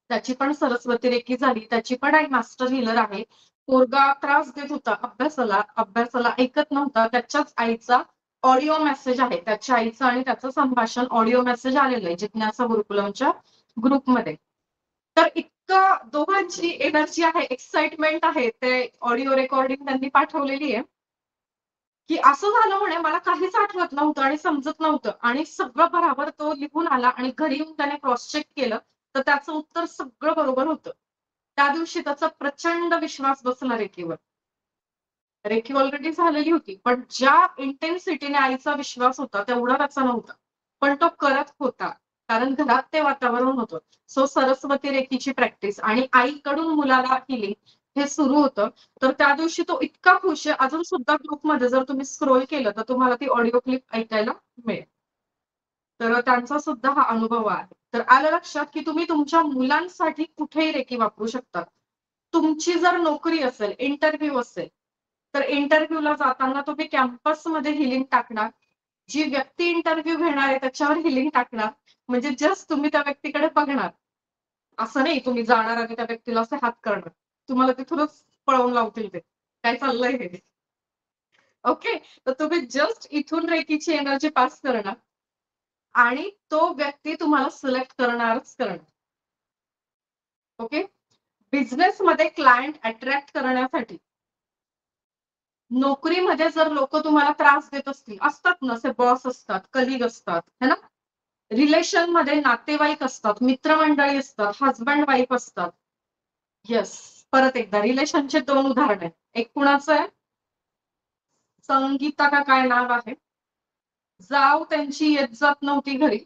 त्याची पण सरस्वती रेकी झाली, त्याची पण एक मास्टर हिलर आहे. पोरगा त्रास देत होता अभ्यासाला ऐकत नव्हता. त्याच्याच आईचा ऑडिओ मेसेज आहे, त्याच्या आईचं आणि त्याचं संभाषण ऑडिओ मेसेज आलेलं आहे जिज्ञासा गुरुकुलमच्या ग्रुपमध्ये. तर इतकं दोघांची एनर्जी आहे, एक्साइटमेंट आहे, ते ऑडिओ रेकॉर्डिंग त्यांनी पाठवलेली आहे की असं झालं म्हणे, मला काहीच आठवत नव्हतं आणि समजत नव्हतं आणि सगळं बरोबर तो लिहून आला आणि घरी येऊन त्याने क्रॉस चेक केलं तर त्याचं उत्तर सगळं बरोबर होतं. त्या दिवशी त्याचा प्रचंड विश्वास बसला रेकीवर. रेकी ऑलरेडी झालेली होती, पण ज्या इंटेन्सिटीने आईचा विश्वास होता तेवढा त्याचा नव्हता, पण तो करत होता कारण घरात ते वातावरण होतं. सो सरस्वती रेकीची प्रॅक्टिस आणि आईकडून मुलाला हिलिंग हे सुरू होतं. तर त्या दिवशी तो इतका खुश आहे, अजून सुद्धा ग्रुपमध्ये जर तुम्ही स्क्रोल केलं तर तुम्हाला ती ऑडिओ क्लिप ऐकायला मिळेल. तर त्यांचा सुद्धा हा अनुभव आहे. तर आलं लक्षात की तुम्ही तुमच्या मुलांसाठी कुठेही रेकी वापरू शकता. तुमची जर नोकरी असेल, इंटरव्ह्यू असेल, तर इंटरव्ह्यूला जाताना तुम्ही कॅम्पसमध्ये हिलिंग टाकणार. जी व्यक्ती इंटरव्ह्यू घेणार आहे त्याच्यावर हिलिंग टाकणार. म्हणजे जस्ट तुम्ही त्या व्यक्तीकडे बघणार. असं नाही तुम्ही जाणार आणि त्या व्यक्तीला असे हात करणार. तुम्हाला तिथूनच पळवून लावतील ते. काय चाललंय हे? ओके. तर तुम्ही जस्ट इथून रेकीची एनर्जी पास करणार आणि तो व्यक्ती तुम्हाला सिलेक्ट करणारच करणार. ओके. बिझनेसमध्ये क्लायंट अट्रॅक्ट करण्यासाठी नोकरीमध्ये जर लोक तुम्हाला त्रास देत असतील, असतात ना असे बॉस असतात, कलिग असतात, है ना? रिलेशन मध्ये नातेवाईक असतात, मित्रमंडळी असतात, हजबंड वाईफ असतात. येस. परत एकदा रिलेशनचे 2 उदाहरण आहेत. एक कुणाचं आहे? संगीता का काय नाव आहे? जाव त्यांची येत जात नव्हती घरी.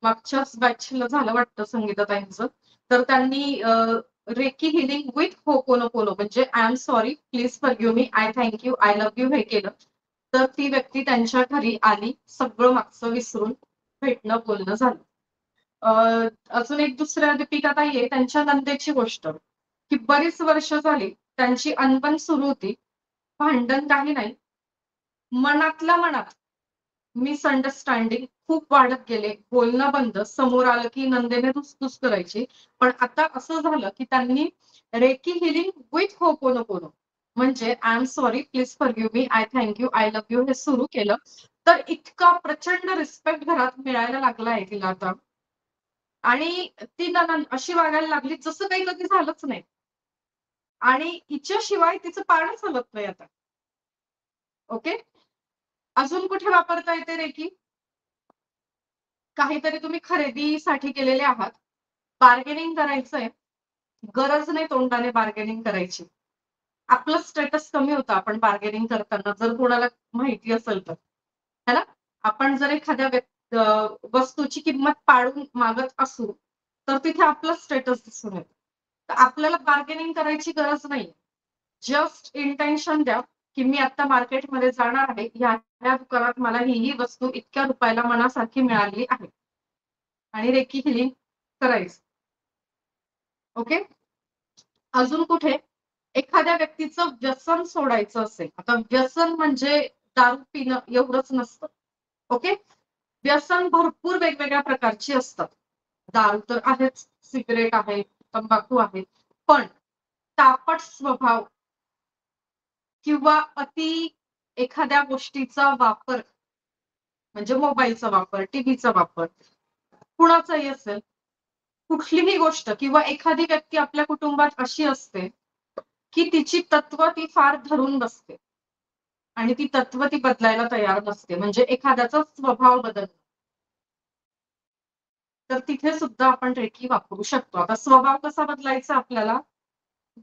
मागच्याच बॅचला झालं वाटतं संगीताताईंचं. तर त्यांनी रेकी हिलिंग विथ होपोनोपोनो म्हणजे I am sorry, please forgive me, I thank you, I love you हे केलं. तर ती व्यक्ती त्यांच्या घरी आली, सगळं मागचं विसरून भेटणं बोलणं झालं. अजून एक दुसऱ्या दीपिकाताई आहे, त्यांच्या नंदेची गोष्ट की बरीच वर्ष झाली त्यांची अनबन सुरू होती. भांडण काही नाही, मनातल्या मनात मिसअंडरस्टँडिंग खूप वाढत गेले, बोलणं बंद, समोर आलं की नंदेने धुसफूस करायची. पण आता असं झालं की त्यांनी रेकी हिलिंग विथ होपोनोपोनो म्हणजे I am sorry, please forgive me, I thank you, I love you हे सुरू केलं. तर इतका प्रचंड रिस्पेक्ट घरात मिळायला लागलाय तिला आता. आणि ती नणंद अशी वागायला लागली जसं काही कधी झालंच नाही. आणि हिच्याशिवाय तिचं पारडं चालत नाही आता. ओके. अजून कुठे वापरता येते रेकी? काहीतरी तुम्ही खरेदीसाठी गेलेले आहात, बार्गेनिंग करायचंय, गरज नाही तोंडाने बार्गेनिंग करायची. आपलं स्टेटस कमी होतं आपण बार्गेनिंग करताना, जर कोणाला माहिती असेल तर, है ना? आपण जर एखाद्या वस्तूची किंमत पाडून मागत असू तर तिथे आपलं स्टेटस दिसून येतं. तर आपल्याला बार्गेनिंग करायची गरज नाही. जस्ट इंटेन्शन द्या की मी आता मार्केटमध्ये जाणार आहे, ह्या दुकानात मला ही वस्तू इतक्या रुपयाला मनासारखी मिळाली आहे आणि रेकी हिलिंग करायचं. ओके. अजून कुठे? एखाद्या व्यक्तीचं व्यसन सोडायचं असेल, आता व्यसन म्हणजे दारू पिणं एवढंच नसतं. ओके. व्यसन भरपूर वेगवेगळ्या प्रकारची असतात. दारू तर आहेच, सिगरेट आहे, तंबाखू आहे, पण तापट स्वभाव किंवा अति एखाद्या गोष्टीचा वापर म्हणजे मोबाईलचा वापर, टीव्हीचा वापर, कुणाचाही असेल, कुठलीही गोष्ट किंवा एखादी व्यक्ती आपल्या कुटुंबात अशी असते की तिची तत्व ती फार धरून बसते आणि ती तत्व ती बदलायला तयार नसते, म्हणजे एखाद्याचा स्वभाव बदलतो. तर तिथे सुद्धा आपण रेकी वापरू शकतो. आता स्वभाव कसा बदलायचा आपल्याला?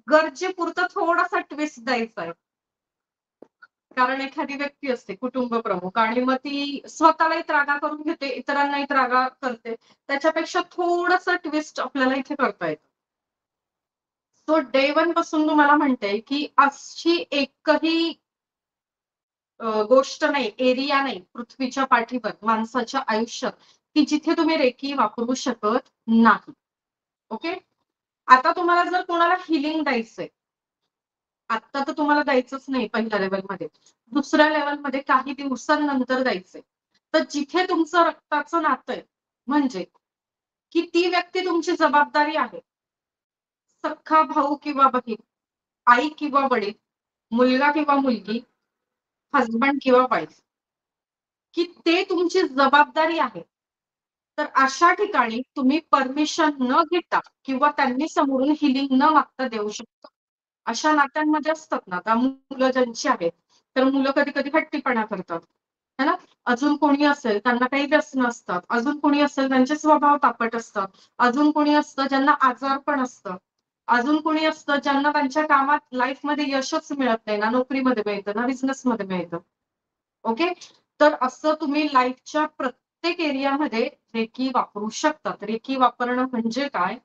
गरजेपुरतं थोडासा ट्विस्ट द्यायचा आहे. कारण एखादी व्यक्ती असते कुटुंब प्रमुख आणि मग ती स्वतःलाही त्रागा करून घेते, इतरांनाही त्रागा करते. त्याच्यापेक्षा थोडंसं ट्विस्ट आपल्याला इथे करता येतं. सो डे 1 पासून तुम्हाला म्हणते की अशी एकही गोष्ट नाही, एरिया नाही पृथ्वीच्या पाठीवर माणसाच्या आयुष्यात की जिथे तुम्ही रेकी वापरू शकत नाही. ओके. आता तुम्हाला जर कोणाला हिलिंग द्यायचंय, आता तर तुम्हाला द्यायचंच नाही पहिल्या लेव्हलमध्ये, दुसऱ्या लेव्हलमध्ये काही दिवसांनंतर द्यायचंय. तर जिथे तुमचं रक्ताचं नातं आहे, म्हणजे की ती व्यक्ती तुमची जबाबदारी आहे. सख्खा भाऊ किंवा बहीण, आई किंवा वडील, मुलगा किंवा मुलगी, हजबंड किंवा वाईफ, की ते तुमची जबाबदारी आहे. तर अशा ठिकाणी तुम्ही परमिशन न घेता किंवा त्यांनी समोरून हिलिंग न मागता देऊ शकता. अशा नात्यांमध्ये असतात ना, आता मुलं ज्यांची आहेत, तर मुलं कधी-कधी हट्टीपणा करतात. है ना? अजून कोणी असेल त्यांना काही व्यसनं असतात. अजून कोणी असेल त्यांचे स्वभाव तापट असतात. अजून कोणी असतं ज्यांना आजारपण असतं. अजून कोणी असतं ज्यांना त्यांच्या कामात लाईफमध्ये यशच मिळत नाही ना, नोकरीमध्ये मिळतं ना, बिझनेसमध्ये मिळतं. ओके? तर असं तुम्ही लाईफच्या प्रत्येक एरियामध्ये रेकी वापरू शकतात. रेकी वापरणं म्हणजे काय?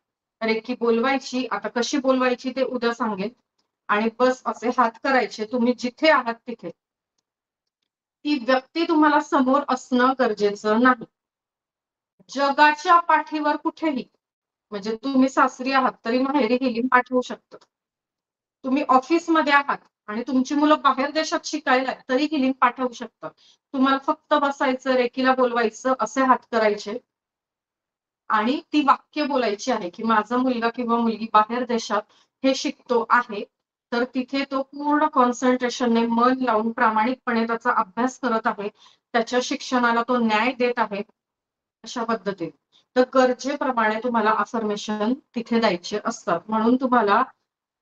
रेकी बोलवायची. आता कशी बोलवायची ते उद्या सांगेन. आणि बस असे हात करायचे तुम्ही जिथे आहात तिथे. ती व्यक्ती तुम्हाला समोर असणं गरजेचं नाही. जगाच्या पाठीवर कुठेही म्हणजे तुम्ही सासरी आहात तरी माहेरी हिलिंग पाठवू शकता. तुम्ही ऑफिसमध्ये आहात आणि तुमची मुलं बाहेर देशात शिकायला आहेत तरी हिलिंग पाठवू शकता. तुम्हाला फक्त बसायचं, रेकीला बोलवायचं, असे हात करायचे आणि ती वाक्य बोलायची आहे, की माझा मुलगा किंवा मुलगी बाहेर देशात हे शिकतो आहे. तर तिथे तो पूर्ण कॉन्सन्ट्रेशनने मन लावून प्रामाणिकपणे त्याचा अभ्यास करत आहे. त्याच्या शिक्षणाला तो न्याय देत आहे. अशा पद्धतीने. तर गरजेप्रमाणे तुम्हाला अफर्मेशन तिथे द्यायचे असतात. म्हणून तुम्हाला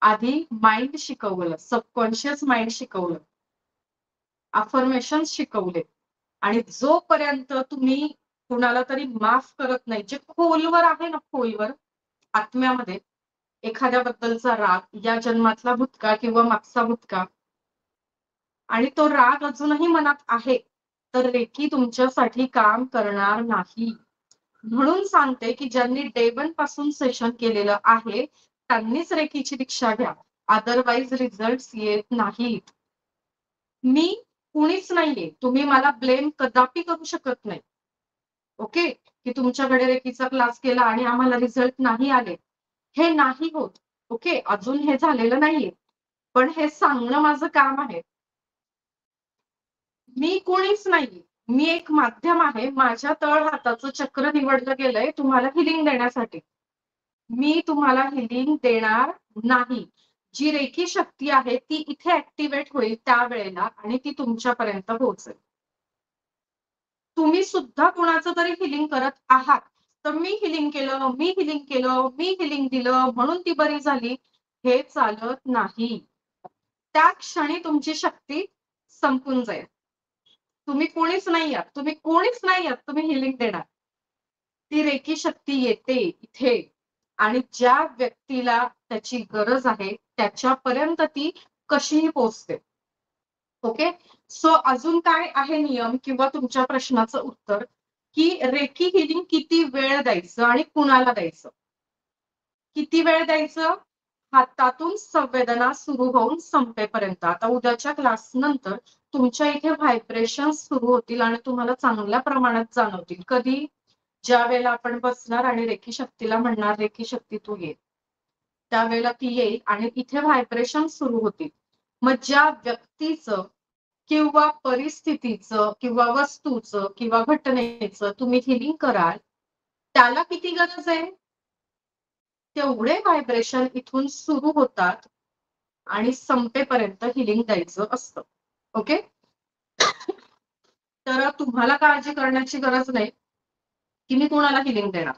आधी माइंड शिकवलं, सबकॉन्शियस माइंड शिकवलं. अफर्मेशन्स शिकवले आणि जोपर्यंत तुम्ही कुणाला तरी माफ करत नाही, जे खोलवर आहे ना, खोलवर आत्म्यामध्ये एखाद्याबद्दलचा राग, या जन्मातला भूतकाळ किंवा मागचा भूतकाळ आणि तो राग अजूनही मनात आहे, तर रेकी तुमच्यासाठी काम करणार नाही. म्हणून सांगते, की ज्यांनी डे 1 पासून सेशन केलेलं आहे, त्यांनीच रेकीची दीक्षा घ्या. अदरवाईज रिझल्ट्स येत नाहीत. मी कुणीच नाहीये. तुम्ही मला ब्लेम कदापि करू शकत नाही. ओके? की तुमच्याकडे रेकीचा क्लास केला आणि आम्हाला रिझल्ट नाही आले. हे नाही होत. ओके? अजून हे झालेलं नाहीये. पण हे सांगणं माझं काम आहे. मी कोणीच नाहीये. मी एक माध्यम आहे. माझ्या तळ हाताचं चक्र निवडलं गेलंय तुम्हाला हिलिंग देण्यासाठी. मी तुम्हाला हिलिंग देणार नाही. जी रेकी शक्ती आहे ती इथे ऍक्टिव्हेट होईल त्यावेळेला आणि ती तुमच्यापर्यंत पोहोचेल. तुम्ही सुद्धा कुणाचं तरी हिलिंग करत आहात. तर मी हिलिंग केलं, मी हिलिंग केलं, मी हिलिंग दिलं म्हणून ती बरी झाली. हे चालत नाही. त्या क्षणी तुमची शक्ती संपून जाईल. तुम्ही कोणीच नाही आहात. तुम्ही कोणीच नाही आहात. तुम्ही हिलिंग देणार. ती रेकी शक्ती येते इथे आणि ज्या व्यक्तीला त्याची गरज आहे त्याच्यापर्यंत ती कशीही पोहोचते. ओके? सो अजून काय आहे नियम किंवा तुमच्या प्रश्नाचं उत्तर, की रेकी हिलिंग किती वेळ द्यायचं आणि कुणाला द्यायचं? किती वेळ द्यायचं? हातातून संवेदना सुरू होऊन संपेपर्यंत. आता उद्याच्या क्लास नंतर तुमच्या इथे व्हायब्रेशन्स सुरू होतील आणि तुम्हाला चांगल्या प्रमाणात जाणवतील. कधी? ज्यावेळेला आपण बसणार आणि रेकी शक्तीला म्हणणार, रेकी शक्ती तू ये. त्यावेळेला ती येईल आणि इथे व्हायब्रेशन सुरू होतील. मग ज्या व्यक्तीचं किंवा परिस्थितीचं किंवा वस्तूचं किंवा घटनेचं तुम्ही हिलिंग कराल, त्याला किती गरज आहे? तेवढे व्हायब्रेशन इथून सुरू होतात आणि संपेपर्यंत हिलिंग द्यायचं असतं. ओके? तर तुम्हाला काळजी करण्याची गरज नाही, की मी कोणाला हिलिंग देणार.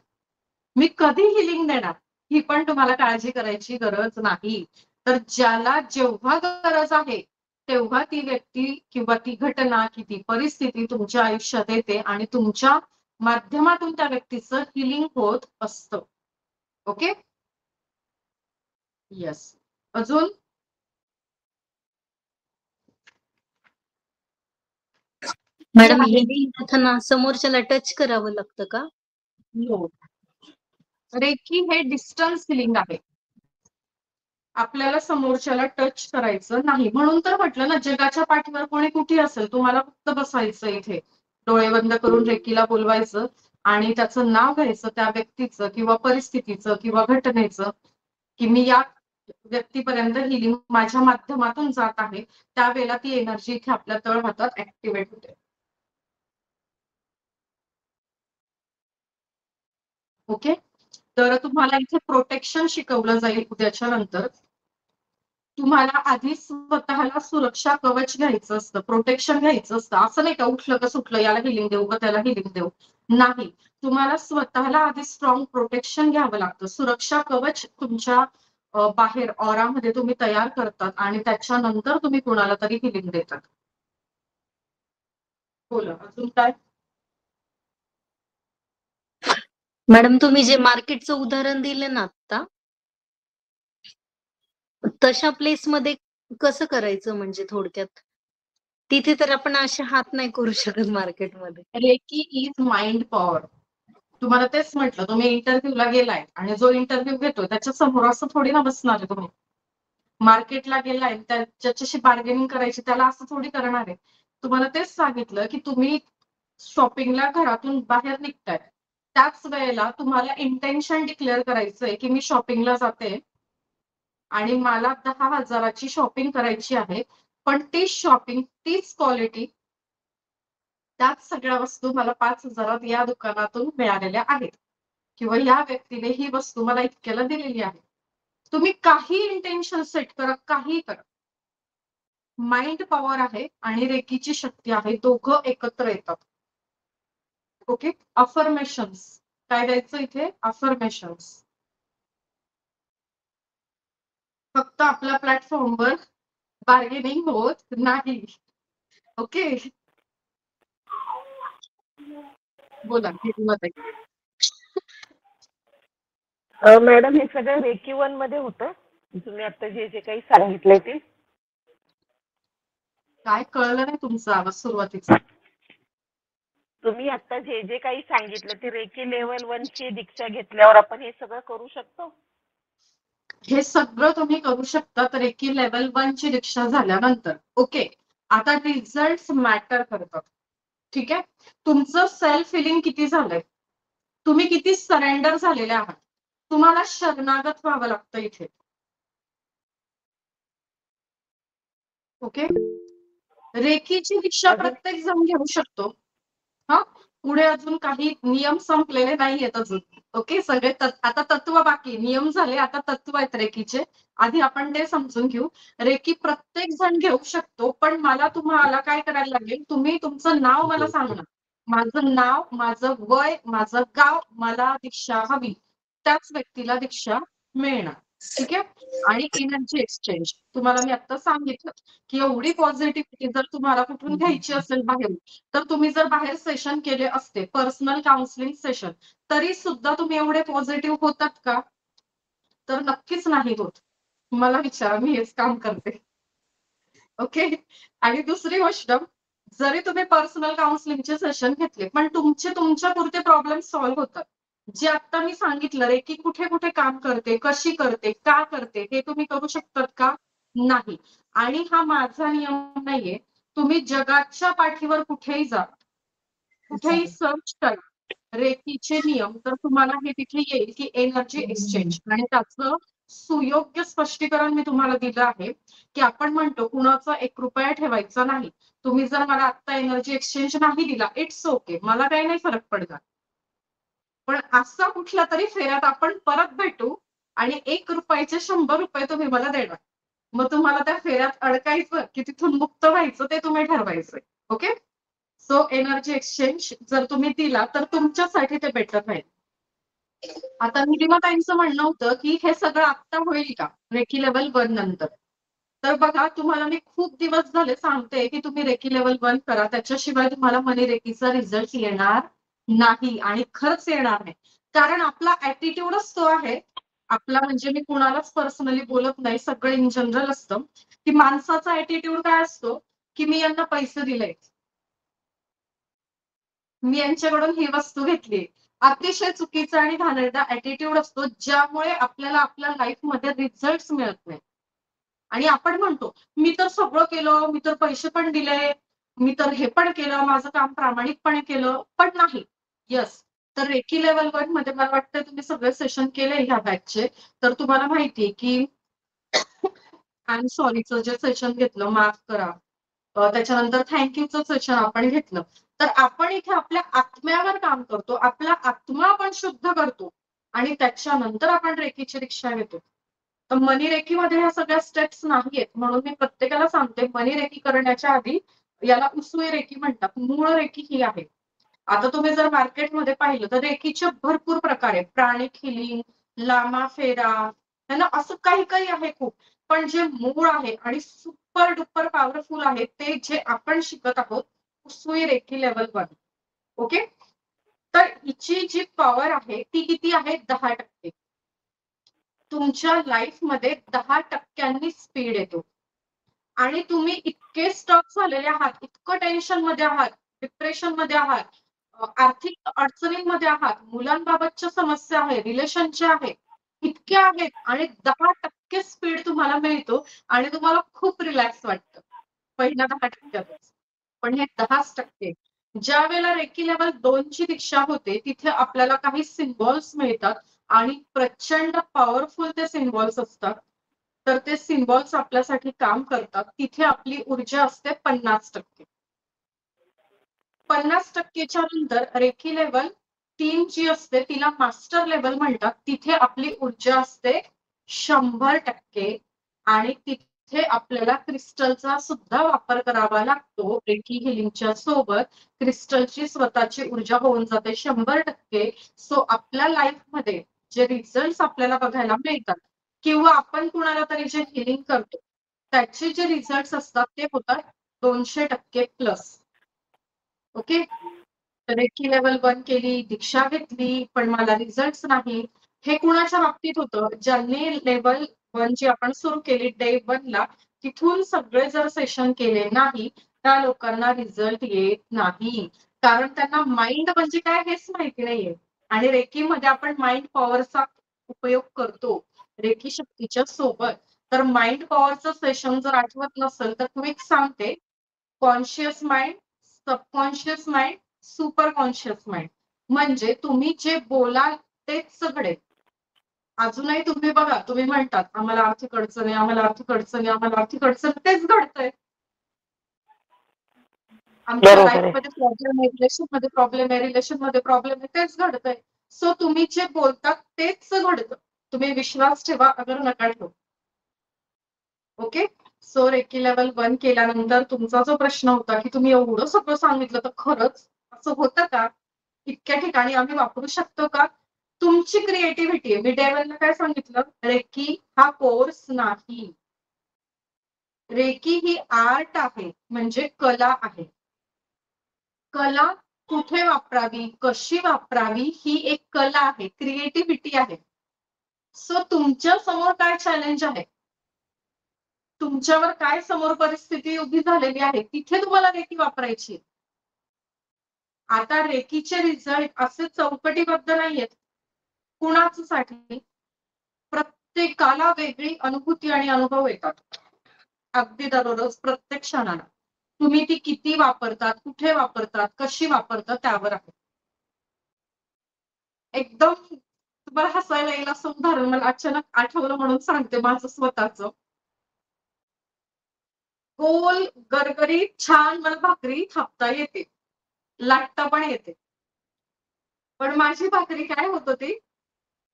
मी कधी हिलिंग देणार ही पण तुम्हाला काळजी करायची गरज नाही. तर ज्याला जेव्हा गरज आहे तेव्हा ती व्यक्ती किंवा ती घटना की ती परिस्थिती तुमच्या आयुष्यात येते आणि तुमच्या माध्यमातून त्या व्यक्तीचं हिलिंग होत असतं. ओके? येस. अजून? मॅडम हिलिंग करताना समोरच्याला टच करावं लागतं का? हो. रेकी हे डिस्टन्स हिलिंग आहे. आपल्याला समोरच्याला टच करायचं नाही. म्हणून तर म्हटलं ना, जगाच्या पाठीवर कोणी कुठे असेल, तुम्हाला फक्त बसायचं इथे. डोळे बंद करून रेकीला बोलवायचं आणि त्याचं नाव घ्यायचं त्या व्यक्तीचं किंवा परिस्थितीचं किंवा घटनेचं, की मी या व्यक्तीपर्यंत हिलिंग माझ्या माध्यमातून जात आहे. त्यावेळेला ती एनर्जी इथे आपल्या तळहातात ऍक्टिव्हेट होते. ओके? तर तुम्हाला इथे प्रोटेक्शन शिकवलं जाईल उद्याच्या नंतर. तुम्हाला आधी स्वतःला सुरक्षा कवच घ्यायचं असतं, प्रोटेक्शन घ्यायचं असतं. असं नाही का उठलं का सुटलं याला हिलिंग देऊ का त्याला हिलिंग देऊ, नाही. तुम्हाला स्वतःला आधी स्ट्रॉंग प्रोटेक्शन घ्यावं लागतं. सुरक्षा कवच तुमच्या बाहेर ऑरामध्ये तुम्ही तयार करतात आणि त्याच्यानंतर तुम्ही कोणाला तरी हिलिंग देतात. बोला अजून काय. मॅडम तुम्ही जे मार्केटचं उदाहरण दिलं ना आता, तशा प्लेसमध्ये कसं करायचं म्हणजे थोडक्यात? तिथे तर आपण असे हात नाही करू शकत मार्केटमध्ये. Reiki is mind power. तुम्हाला तेच म्हटलं, तुम्ही इंटरव्ह्यूला गेलाय आणि जो इंटरव्ह्यू घेतोय त्याच्या समोर असं थोडी ना बसणार आहे तुम्ही. मार्केटला गेलाय ज्याच्याशी बार्गेनिंग करायची त्याला असं थोडी करणार आहे. तुम्हाला तेच सांगितलं की तुम्ही शॉपिंगला घरातून बाहेर निघताय, त्याच वेळेला तुम्हाला इंटेन्शन डिक्लेअर करायचंय की मी शॉपिंगला जाते आणि मला 10,000ची शॉपिंग करायची आहे, पण तीच शॉपिंग, तीच क्वालिटी, त्याच सगळ्या वस्तू मला 5,000त या दुकानातून मिळालेल्या आहेत किंवा या व्यक्तीने ही वस्तू मला इतक्याला दिलेली आहे. तुम्ही काही इंटेन्शन सेट करा, काही करा. माइंड पॉवर आहे आणि रेकीची शक्ती आहे, दोघं एकत्र येतात. ओके. अफर्मेशन्स काय द्यायचं इथे, अफर्मेशन्स. फक्त आपल्या प्लॅटफॉर्मवर बार्गेनिंग होत नाही. ओके. बोला मत आहे. मॅडम हे सगळं रेकी 1 मध्ये होतं तुम्ही आता जे जे काही सांगितलंय ते. काय कळलं नाही तुमचा आवाज सुरुवातीचा. तुम्ही आता जे जे काही सांगितलं ते रेकी लेवल 1 ची दीक्षा घेतल्यावर आपण हे सगळं करू शकतो. हे सगळं तुम्ही करू शकता तर रेकी लेवल 1 ची दीक्षा झाल्यानंतर. ओके. आता रिझल्ट मॅटर करतात. ठीक आहे. तुमचं सेल्फ फिलिंग किती झालंय, तुम्ही किती सरेंडर झालेले आहात. तुम्हाला शरणागत व्हावं लागतं इथे. ओके. रेकीची दीक्षा प्रत्येक जण घेऊ शकतो. हा, पुढे अजून काही नियम संपलेले नाहीयेत अजून. ओके. सगळे आता तत्व बाकी, नियम झाले, आता तत्व आहेत रेकीचे. आधी आपण ते समजून घेऊ. रेकी प्रत्येक जण घेऊ शकतो, पण मला तुम्हाला काय करायला लागेल, तुम्ही तुमचं नाव मला सांगणार. माझं नाव, माझं वय, माझं गाव, मला दीक्षा हवी, त्याच व्यक्तीला दीक्षा मिळणार. ठीक आहे. आणि एनर्जी एक्सचेंज तुम्हाला मी आता सांगितलं की एवढी पॉझिटिव्हिटी जर तुम्हाला कुठून घ्यायची असेल बाहेर, तर तुम्ही जर बाहेर सेशन केले असते, पर्सनल काउन्सिलिंग सेशन, तरी सुद्धा तुम्ही एवढे पॉझिटिव्ह होतात का, तर नक्कीच नाही होत. मला विचारा, मी हेच काम करते. ओके. आणि दुसरी गोष्ट, जरी तुम्ही पर्सनल काउन्सिलिंगचे सेशन घेतले पण तुमच्या पुरते प्रॉब्लेम सॉल्व्ह होतात. जे आता मी सांगितलं रे की कुठे कुठे काम करते, कशी करते, का करते, हे तुम्ही करू शकतात का, नाही. आणि हा माझा नियम नाहीये, तुम्ही जगाच्या पाठीवर कुठेही जा, कुठेही सर्च करा रेकीचे नियम, तर तुम्हाला हे तिथे येईल की एनर्जी एक्सचेंज. आणि त्याचं सुयोग्य स्पष्टीकरण मी तुम्हाला दिलं आहे की आपण म्हणतो कुणाचा 1 रुपया ठेवायचा नाही. तुम्ही जर मला आता एनर्जी एक्सचेंज नाही दिला, इट्स ओके, मला काही नाही फरक पडणार. पण असा कुठला तरी फेऱ्यात आपण परत भेटू आणि 1 रुपयाचे 100 रुपये तुम्ही मला देणार. मग तुम्हाला त्या फेऱ्यात अडकायचं की तिथून मुक्त व्हायचं ते तुम्ही ठरवायचंय. ओके. सो एनर्जी एक्सचेंज जर तुम्ही दिला तर तुमच्यासाठी ते बेटर राहील. आता निलिमाताईंचं म्हणणं होतं की हे सगळं आत्ता होईल का रेकी लेवल 1 नंतर. तर बघा, तुम्हाला मी खूप दिवस झाले सांगते की तुम्ही रेकी लेवल 1 करा, त्याच्याशिवाय तुम्हाला मनी रेकीचा रिझल्ट येणार नाही आणि खरंच येणार नाही. कारण आपला ऍटिट्यूडच तो आहे. आपला म्हणजे मी कुणालाच पर्सनली बोलत नाही, सगळं इन जनरल असतं की माणसाचा ऍटिट्यूड काय असतो की मी यांना पैसे दिले, मी यांच्याकडून ही वस्तू घेतली. अतिशय चुकीचा आणि घाणेरडा ऍटिट्यूड असतो, ज्यामुळे आपल्याला आपल्या लाईफमध्ये रिझल्ट मिळत नाही. आणि आपण म्हणतो मी तर सगळं केलं, मी तर पैसे पण दिले, मी तर हे पण केलं, माझं काम प्रामाणिकपणे केलं, पण नाही. येस. तर रेकी लेवल 1 मध्ये मला वाटतं तुम्ही सगळे सेशन केले ह्या बॅचचे, तर तुम्हाला माहितीये की आय एम सॉरीचं जे सेशन घेतलं, माफ करा, त्याच्यानंतर थँक्यूचं सेशन आपण घेतलं. तर आपण इथे आपल्या आत्म्यावर काम करतो, आपला आत्मा आपण शुद्ध करतो. आणि त्याच्यानंतर आपण रेकीची दीक्षा घेतो. तर मनी रेकीमध्ये ह्या सगळ्या स्टेप्स नाहीयेत, म्हणून मी प्रत्येकाला सांगते मनी रेकी करण्याच्या आधी याला उसुई रेकी म्हणतात. मूळ रेकी ही आहे. आता तुम्ही जर मार्केटमध्ये पाहिलं तर रेकीचे भरपूर प्रकार आहेत. प्राणिक हिलिंग, लामा फेरा, है ना, असं काही काही आहे खूप. पण जे मूळ आहे आणि सुपर डुपर पॉवरफुल आहे ते जे आपण शिकत आहोत उसुई रेकी लेवल 1. ओके. तर हिची जी पॉवर आहे ती किती आहे? 10%. तुमच्या लाईफमध्ये 10% स्पीड येतो. आणि तुम्ही इतके स्टक झालेले आहात, इतकं टेन्शन मध्ये आहात, डिप्रेशन मध्ये आहात, आर्थिक अडचणींमध्ये आहात, मुलांबाबतच्या समस्या आहे, रिलेशनच्या आहे, इतक्या आहेत आणि 10% स्पीड तुम्हाला मिळतो आणि तुम्हाला खूप रिलॅक्स वाटतं पहिल्या 10%तच. पण हे 10% ज्या वेळेला रेकी लेवल 2 ची दीक्षा होते तिथे आपल्याला काही सिम्बॉल्स मिळतात आणि प्रचंड पॉवरफुल ते सिम्बॉल्स असतात. तर ते सिम्बॉल्स आपल्यासाठी काम करतात. तिथे आपली ऊर्जा असते 50%. 50%च्या नंतर रेकी लेवल 3 जी असते तिला मास्टर लेवल म्हणतात. तिथे आपली ऊर्जा असते 100% आणि तिथे आपल्याला क्रिस्टलचा सुद्धा वापर करावा लागतो. रेकी हिलिंगच्या सोबत क्रिस्टलची स्वतःची ऊर्जा होऊन जाते 100%. सो आपल्या लाईफमध्ये जे रिझल्ट्स आपल्याला बघायला मिळतात किंवा आपण कुणाला तरी जे हिलिंग करतो त्याचे जे रिझल्ट्स असतात ते होतात 200% प्लस. ओके. रेकी लेवल 1 केली, दीक्षा घेतली, पण मला रिझल्ट्स नाही. हे कुणाच्या बाबतीत होतं? ज्यांनी लेवल 1 जी आपण सुरू केली डे 1 ला, तिथून सगळे जर सेशन केले नाही, त्या लोकांना रिझल्ट येत नाही. कारण त्यांना माइंड म्हणजे काय हेच माहिती नाहीये. आणि रेकीमध्ये आपण माइंड पॉवरचा उपयोग करतो. रेकी शक्तीच्या सोबत. तर माइंड पॉवरचं सेशन जर आठवत नसेल तर क्विक सांगते. Conscious mind, subconscious mind, super conscious mind. म्हणजे तुम्ही जे बोलाल तेच घडेल. अजूनही तुम्ही बघा, तुम्ही म्हणतात आम्हाला आर्थिक अडचण आहे, आम्हाला आर्थिक अडचण आहे, आम्हाला आर्थिक अडचण, तेच घडतंय. आमच्या बरोबर आहे. लाईफमध्ये प्रॉब्लेम आहे, रिलेशनमध्ये प्रॉब्लेम आहे, रिलेशनमध्ये प्रॉब्लेम आहे, तेच घडतंय. सो तुम्ही जे बोलतात तेच घडतं. तुम्ही विश्वास ठेवा, अगर नका ठेवू. ओके. सो रेकी लेवल 1 केल्यानंतर तुमचा जो प्रश्न होता की तुम्ही एवढं सगळं सांगितलं तर खरंच असं होतं का? इतक्या ठिकाणी आम्ही वापरू शकतो का? तुमची क्रिएटिव्हिटी आहे. मी डे 1 ला काय सांगितलं? रेकी हा कोर्स नाही. रेकी ही आर्ट आहे, म्हणजे कला आहे. कला कुठे वापरावी, कशी वापरावी ही एक कला आहे, क्रिएटिव्हिटी आहे. सो तुमच्या समोर काय चॅलेंज आहे? तुमच्यावर काय समोर परिस्थिती उभी झालेली आहे तिथे तुम्हाला रेकी वापरायची. आता रेकीचे रिझल्ट असे चौकटीबद्ध नाहीयेत. कुणाच साठी? प्रत्येकाला वेगळी अनुभूती आणि अनुभव येतात. अगदी दररोज प्रत्येक क्षणाला. तुम्ही ती किती वापरतात, कुठे वापरतात, कशी वापरतात त्यावर आहे. एकदम तुम्हाला हसायला येईल असं उदाहरण मला अचानक आठवलं म्हणून सांगते माझं स्वतःच. गोल गरगरीत छान मला भाकरी थापता येते, लाटता पण येते. पण माझी भाकरी काय होत होती,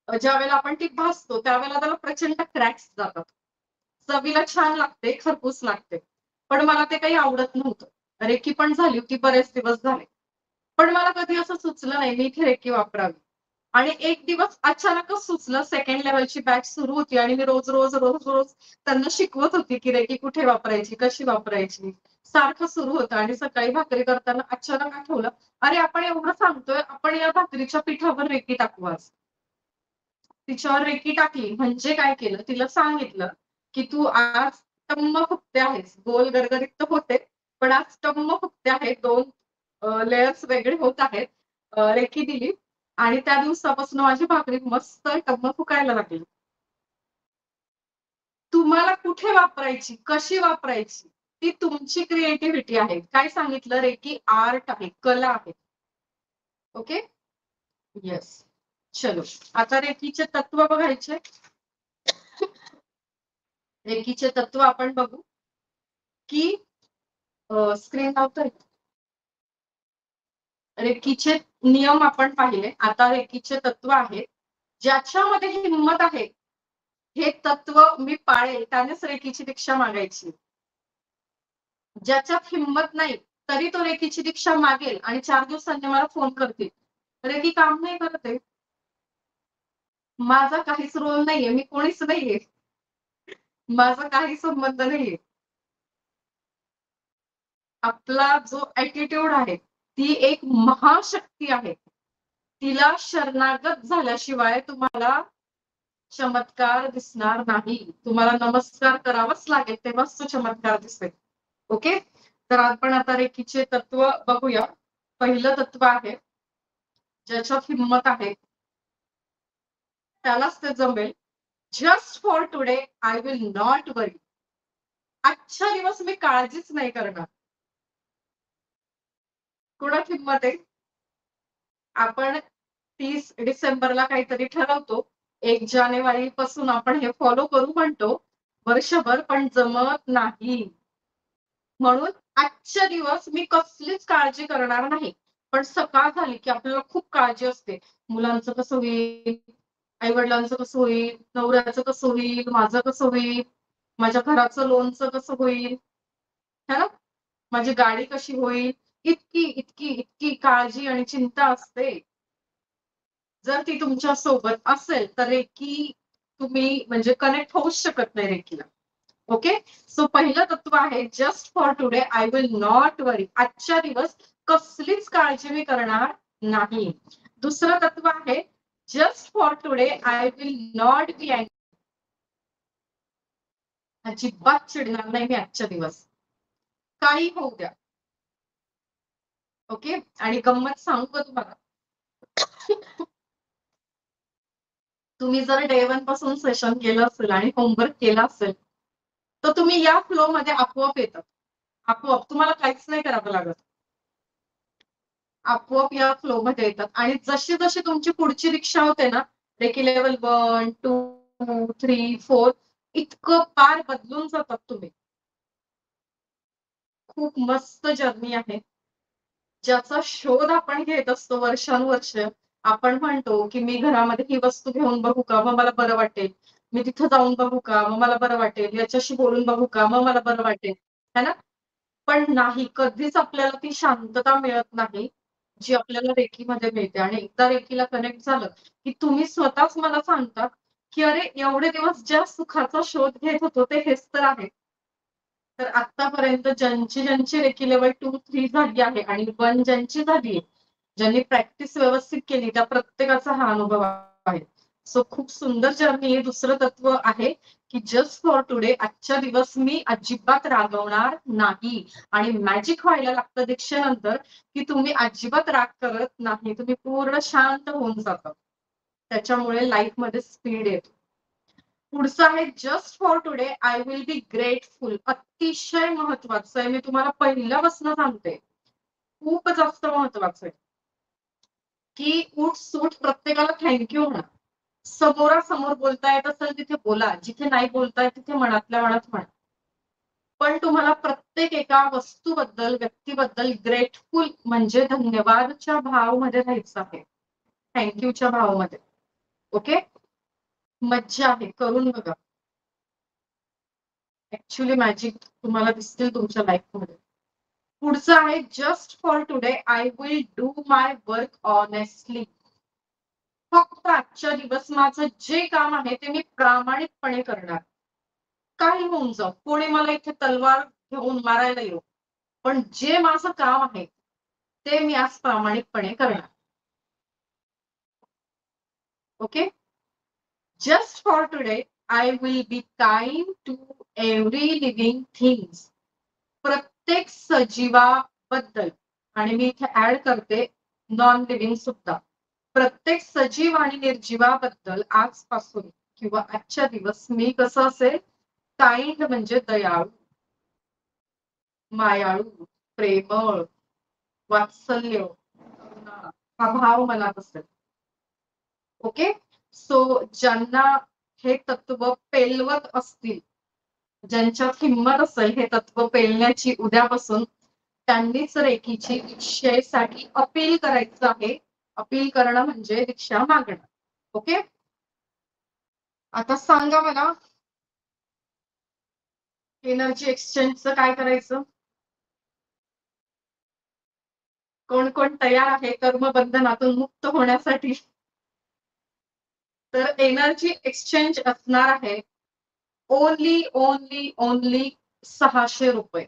ज्यावेळेला आपण ती भाजतो त्यावेळेला त्याला प्रचंड क्रॅक्स जातात. चवीला छान लागते, खरपूस लागते. पण मला ते काही आवडत नव्हतं. रेकी पण झाली होती, बरेच दिवस झाले. पण मला कधी असं सुचलं नाही मी इथे रेकी वापरावी. आणि एक दिवस अचानकच सुचलं, सेकंड लेव्हलची बॅच सुरू होती आणि मी रोज रोज रोज रोज त्यांना शिकवत होती की रेकी कुठे वापरायची, कशी वापरायची. सारखं सुरू होतं आणि सकाळी भाकरी करताना अचानक आठवलं, अरे आपण एवढं सांगतोय, आपण या भाकरीच्या पिठावर रेकी टाकू आज. तिच्यावर रेकी टाकली म्हणजे काय केलं, तिला सांगितलं की तू आज टम्म फुगते आहेस. गोल गरगरीत तर होते, पण आज टम्म फुगते आहे. 2 लेयर्स वेगळे होत आहेत. रेकी दिली आणि त्या दिवसापासून माझी भाकरी मस्त टम्म फुगायला लागली. तुम्हाला कुठे वापरायची, कशी वापरायची ती तुमची क्रिएटिव्हिटी आहे. काय सांगितलं? रेकी आर्ट आहे, कला आहे. ओके. येस. चलो आता रेकीचे तत्व बघायचे. रेकीचे तत्व आपण बघू की स्क्रीन लावतोय. रेकीचे नियम आपण पाहिले. आता रेकीचे तत्व आहे ज्याच्यामध्ये हिंमत आहे, हे तत्व मी पाळेल त्यानेच रेकीची दीक्षा मागायची. ज्याच्यात हिंमत नाही तरी तो रेकीची दीक्षा मागेल आणि 4 दिवसांनी मला फोन करतील, रेकी काम नाही करत आहे. माझा काहीच रोल नाहीये, मी कोणीच नाहीये, माझा काही संबंध नाहीये. आपला जो ऍटिट्यूड आहे ती एक महाशक्ती आहे. तिला शरणागत झाल्याशिवाय तुम्हाला चमत्कार दिसणार नाही. तुम्हाला नमस्कार करावाच लागेल तेव्हाच तो चमत्कार दिसेल. ओके, तर आपण आता रेकीचे तत्व बघूया. पहिलं तत्व आहे, ज्याच्यात हिंमत आहे त्यालाच ते जमेल. Just for today I will not worry. आजच्या दिवस मी काळजीच नाही करणार. कोणात हिंमत आहे? आपण 30 डिसेंबरला काहीतरी ठरवतो, 1 जानेवारी पासून आपण हे फॉलो करू म्हणतो वर्षभर, पण जमत नाही. म्हणून आजच्या दिवस मी कसलीच काळजी करणार नाही. पण सकाळ झाली की आपल्याला खूप काळजी असते. मुलांचं कसं होईल, आई वडिलांचं कसं होईल, नवऱ्याचं कसं होईल, माझं कसं होईल, माझ्या घराचं लोनचं कसं होईल, है ना, माझी गाडी कशी होईल, इतकी इतकी इतकी काळजी आणि चिंता असते. जर ती तुमच्या सोबत असेल तर रेकी तुम्ही म्हणजे कनेक्ट होऊच शकत नाही रेकीला. ओके, सो पहिलं तत्व आहे just for today I will not worry. आजच्या दिवस कसलीच काळजी मी करणार नाही. दुसरं तत्व आहे just for today I will not be angry. अजिबात चिडणार नाही मी आजच्या दिवस, काही होऊ द्या. ओके, आणि गंमत सांगू का तुम्हाला, तुम्ही जर डे 1 पासून सेशन केलं असेल आणि होमवर्क केला असेल तर तुम्ही या फ्लो मध्ये आपोआप येतात. आपोआप तुम्हाला काहीच नाही करावं लागत, आपोआप या फ्लो मध्ये येतात. आणि जशी जशी तुमची पुढची दीक्षा होते ना, रेकी लेवल 1, 2, 3, 4, इतकं पार बदलून जातात तुम्ही. खूप मस्त जर्नी आहे, ज्याचा शोध आपण घेत असतो वर्षानुवर्ष. आपण म्हणतो की मी घरामध्ये ही वस्तू घेऊन बघू का, मग मला बरं वाटेल. मी तिथं जाऊन बघू का, मग मला बरं वाटेल. याच्याशी बोलून बघू का, मग मला बरं वाटेल, है ना. पण नाही, कधीच आपल्याला ती शांतता मिळत नाही जी आपल्याला रेकीमध्ये मिळते. आणि एकदा रेकीला कनेक्ट झालं की तुम्ही स्वतःच मला सांगता की अरे एवढे दिवस ज्या सुखाचा शोध घेत होतो ते हेच तर आहे. तर आतापर्यंत ज्यांची रेकी लेवल 2, 3 झाली आहे आणि 1 ज्यांची झाली, ज्यांनी प्रॅक्टिस व्यवस्थित केली, त्या प्रत्येकाचा हा अनुभव आहे. सो खूप सुंदर जर्नी आहे. दुसरं तत्व आहे की जस्ट फॉर टुडे, आजच्या दिवस मी अजिबात रागवणार नाही. आणि मॅजिक व्हायला लागतं दीक्षेनंतर की तुम्ही अजिबात राग करत नाही, तुम्ही पूर्ण शांत होऊन जाता. त्याच्यामुळे लाईफ मध्ये स्पीड येतो. पुढचं आहे just for today I will be grateful. अतिशय महत्वाचं आहे, मी तुम्हाला पहिल्यापासून सांगते, खूप जास्त महत्वाचं आहे की उठ सूट प्रत्येकाला थँक्यू म्हणा. समोरासमोर बोलता येत असेल तिथे बोला, जिथे नाही बोलता येत तिथे मनातल्या मनात म्हणा. पण तुम्हाला प्रत्येक एका वस्तूबद्दल, व्यक्तीबद्दल ग्रेटफुल म्हणजे धन्यवादच्या भावमध्ये राहायचं आहे, थँक्यूच्या भावमध्ये. ओके, मज्जा आहे, करून बघा. ऍक्च्युली मॅजिक तुम्हाला दिसतील तुमच्या लाईफ मध्ये. पुढचं आहे just for today I will do my work honestly. फक्त आजच्या दिवस माझं जे काम आहे ते मी प्रामाणिकपणे करणार. काही होऊन जाऊ, कोणी मला इथे तलवार घेऊन मारायला येऊ, पण जे माझं काम आहे ते मी आज प्रामाणिकपणे करणार. Okay, just for today I will be kind to every living things. प्रत्येक सजीवाबद्दल, आणि मी इथे ऍड करते नॉन लिव्हिंग सुद्धा, प्रत्येक सजीव आणि निर्जीवाबद्दल आजपासून किंवा आजच्या दिवस मी कसं असेल, काइंड म्हणजे दयाळू, मायाळू, प्रेमळ, वात्सल्य, हा भाव मनात असेल. ओके, सो ज्यांना हे तत्व पेलवत असतील, ज्यांच्यात हिंमत असेल हे तत्व पेलण्याची उद्यापासून, त्यांनीच रेकीची दीक्षेसाठी अपील करायचं आहे. अपील करणं म्हणजे दीक्षा मागणं. ओके, आता सांगा मला एनर्जी एक्सचेंजचं काय करायचं? कोण कोण तयार आहे कर्मबंधनातून मुक्त होण्यासाठी? तर एनर्जी एक्सचेंज असणार आहे ओनली 600 रुपये.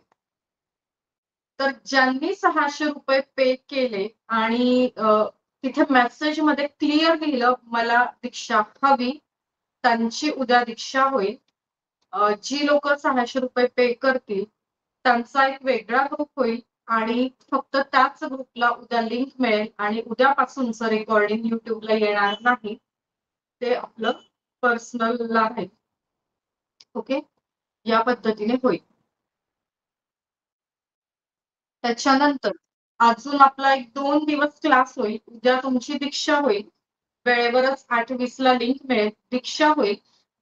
तर ज्यांनी 600 रुपये पे केले आणि तिथे मेसेज मध्ये क्लिअर लिहिलं मला दीक्षा हवी, त्यांची उद्या दीक्षा होईल. जी लोक 600 रुपये पे करतील त्यांचा एक वेगळा ग्रुप होईल आणि फक्त त्याच ग्रुपला उद्या लिंक मिळेल आणि उद्यापासूनचं रेकॉर्डिंग युट्यूबला येणार नाही, ते आपलं पर्सनलला राहील. ओके, या पद्धतीने होईल. त्याच्यानंतर अजून आपला एक 2 दिवस क्लास होईल. उद्या तुमची दीक्षा होईल, वेळेवरच 8:20 ला लिंक मिळेल, दीक्षा होईल.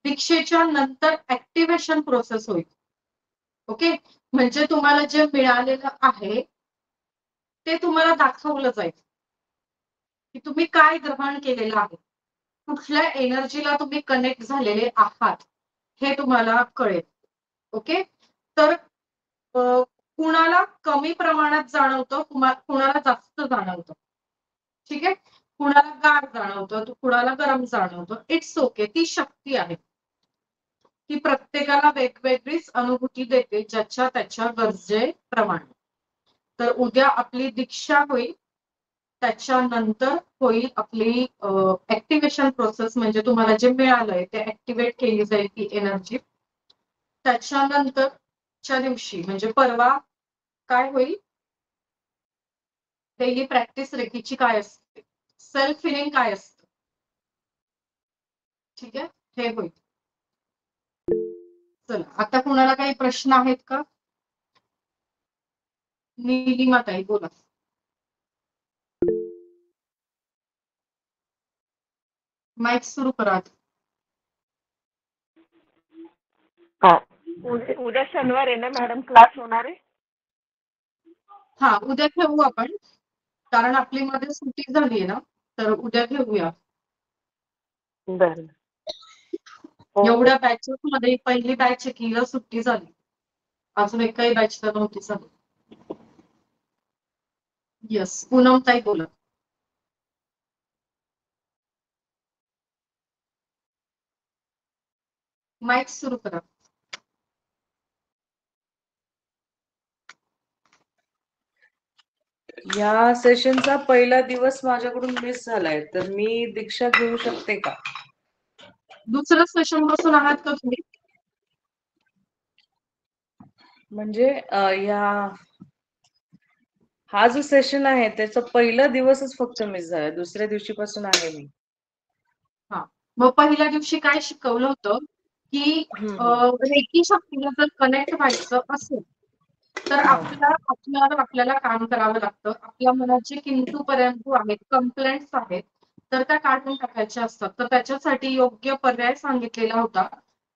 दीक्षेच्या नंतर ऍक्टिव्हेशन प्रोसेस होईल. ओके, म्हणजे तुम्हाला जे मिळालेलं आहे ते तुम्हाला दाखवलं जाईल की तुम्ही काय ग्रहण केलेलं आहे, कुठल्या एनर्जीला तुम्ही कनेक्ट झालेले आहात हे तुम्हाला कळेल. ओके, तर कुणाला कमी प्रमाणात जाणवतं, कुणाला जास्त जाणवतं. ठीक आहे, कुणाला गार जाणवतं, कुणाला गरम जाणवतं. इट्स ओके, ती शक्ती आहे. ती प्रत्येकाला वेगवेगळीच अनुभूती देते ज्याच्या त्याच्या गरजेप्रमाणे. तर उद्या आपली दीक्षा होईल, त्याच्यानंतर होईल आपली ऍक्टिव्हेशन प्रोसेस, म्हणजे तुम्हाला जे मिळालंय ते ऍक्टिव्हेट केली जाईल ती एनर्जी. त्याच्यानंतरच्या दिवशी म्हणजे परवा काय होईल, डेली प्रॅक्टिस रेकीची काय असते, सेल्फ हिलिंग काय असतं. ठीक आहे, हे होईल. चला, आता कुणाला काही प्रश्न आहेत का? नीलिमा ताई बोला. माईक सुरू करा. उद्या शनिवार आहे ना मॅडम, क्लास होणार आहे? हा, उद्या ठेवू आपण, कारण आपली मध्ये सुट्टी झाली आहे ना, तर उद्या ठेवूया. बरं. एवढ्या बॅचेस मध्ये पहिली बॅच किला सुट्टी झाली, अजून एकही बॅच तर नव्हती झाली. येस, पूनम ताई बोला. माईक सुरू करा. या सेशनचा पहिला दिवस माझ्याकडून मिस झालाय, तर मी दीक्षा घेऊ शकते का? दुसरं सेशन बसून आहात का तुम्ही? म्हणजे हा जो सेशन आहे त्याचा पहिला दिवसच फक्त मिस झालाय, दुसऱ्या दिवशीपासून आहे मी. हा, मग पहिल्या दिवशी काय शिकवलं होतं की रेकी शक्तीला जर कनेक्ट व्हायचं असेल तर आपल्याला काम करावं लागतं. आपल्या मनात जे किंतु परंतु आहेत, कंप्लेंट्स आहेत, तर त्या काढून टाकायच्या असतात. तर त्याच्यासाठी योग्य पर्याय सांगितलेला होता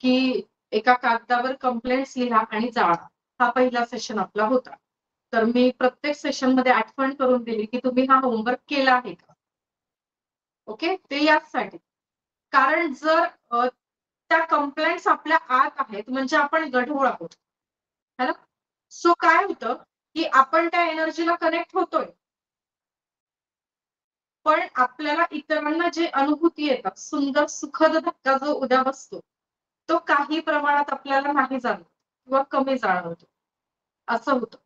की एका कागदावर कंप्लेंट्स लिहा आणि जाळा. हा पहिला सेशन आपला होता. तर मी प्रत्येक सेशन मध्ये आठवण करून दिली की तुम्ही हा होमवर्क केला आहे का. ओके, ते याचसाठी, कारण जर त्या कंप्लेंट्स आपल्या आत आहेत म्हणजे आपण गढूळ आहोत, है ना. सो काय होतं की आपण त्या एनर्जीला कनेक्ट होतोय, पण आपल्याला इतरांना जे अनुभूती येतात, सुंदर सुखद धक्का जो उद्या बसतो, तो काही प्रमाणात आपल्याला नाही जाणवत किंवा कमी जाणवतो, असं होतं.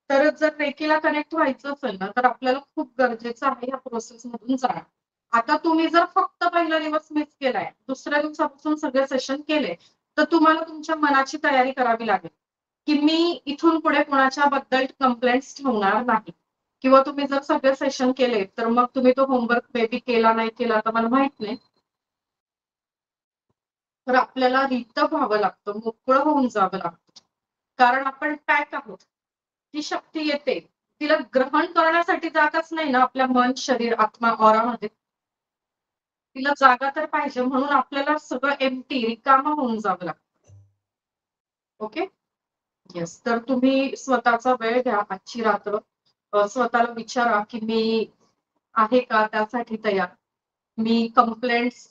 तर जर रेकीला कनेक्ट व्हायचं असेल ना, तर आपल्याला खूप गरजेचं आहे या प्रोसेस मधून जाणं. आता तुम्ही जर फक्त पहिला दिवस मिस केलाय, दुसऱ्या दिवसापासून सगळे सेशन केले, तर तुम्हाला तुमच्या मनाची तयारी करावी लागेल की मी इथून पुढे कोणाच्या बद्दल कंप्लेंट्स ठेवणार नाही. किंवा तुम्ही जर सगळे सेशन केले तर मग तुम्ही तो होमवर्क मे बी केला नाही केला तर मला माहित नाही, तर आपल्याला रिक्त व्हावं लागतं, मोकळं होऊन जावं लागतं, कारण आपण पॅक आहोत. ती शक्ती येते, तिला ग्रहण करण्यासाठी जागाच नाही ना आपल्या मन, शरीर, आत्मा, ऑरामध्ये. तिला जागा तर पाहिजे, म्हणून आपल्याला सगळं एम्प्टी, रिकामं होऊन जावं लागतं. Okay, yes. तर तुम्ही स्वतःचा वेळ घ्या, आजची रात्र स्वतःला विचारा की मी आहे का त्यासाठी तयार. मी कंप्लेंट्स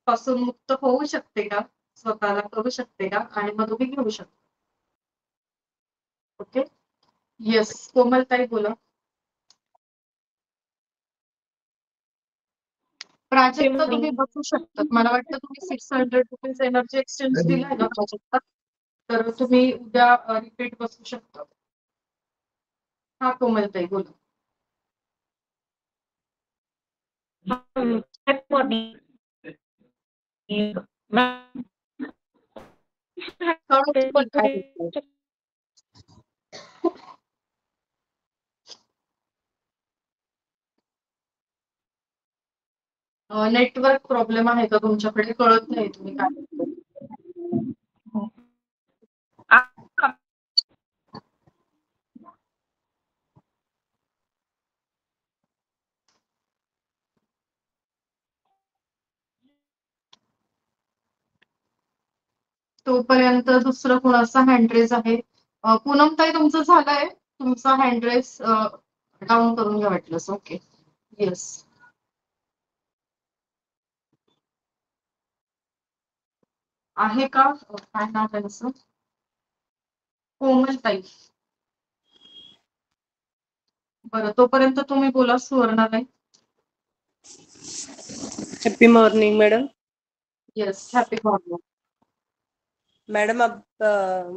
पासून मुक्त होऊ शकते का, स्वतःला करू शकते का, आणि मग तुम्ही घेऊ शकता. ओके. येस, कोमलताई बोला. प्राजक्ता तुम्ही बसू शकतात. मला वाटतं तुम्ही 600 रुपीज एनर्जी एक्सचेंज दिलाय ना प्राजक्ता, तर तुम्ही उद्या रिपीट बसू शकता. हा कोमलताई बोला. नेटवर्क प्रॉब्लेम आहे का तुमच्याकडे, कळत नाही तुम्ही काय बोलताय. तोपर्यंत दुसरं कोणाचा हँडरेज आहे? पूनमताई तुमचं झालंय, तुमचा हँडरेज डाऊन करून घ्या वाटलंस. ओके. येस. आहे का, काय नाव त्यांचं? कोमलताई. बरं, तोपर्यंत तुम्ही बोला सुवर्णाताई. Happy morning madam. Yes, happy morning. Madam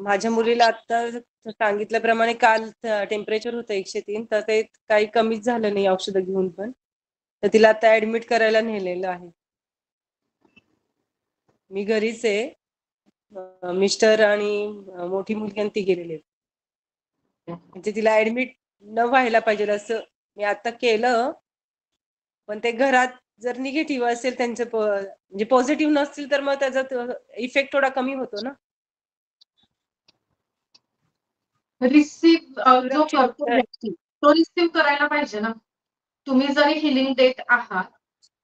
माझ्या मुलीला आता सांगितल्याप्रमाणे काल टेम्परेचर होतं 103, तर ते काही कमीच झालं नाही औषधं घेऊन पण, तर तिला आता ऍडमिट करायला नेलेलं आहे. मी घरीच आहे, मिस्टर आणि मोठी मुलगी आणि ती गेलेली आहेत. म्हणजे तिला ऍडमिट न व्हायला पाहिजे असं मी आता केलं, पण ते घरात जर निगेटिव्ह असेल त्यांचं म्हणजे पॉझिटिव्ह नसतील तर मग त्याचा इफेक्ट थोडा कमी होतो ना. रिसीव्ह जो करतो व्यक्ती तो रिसीव्ह करायला पाहिजे ना. तुम्ही जरी हिलिंग देत आहात,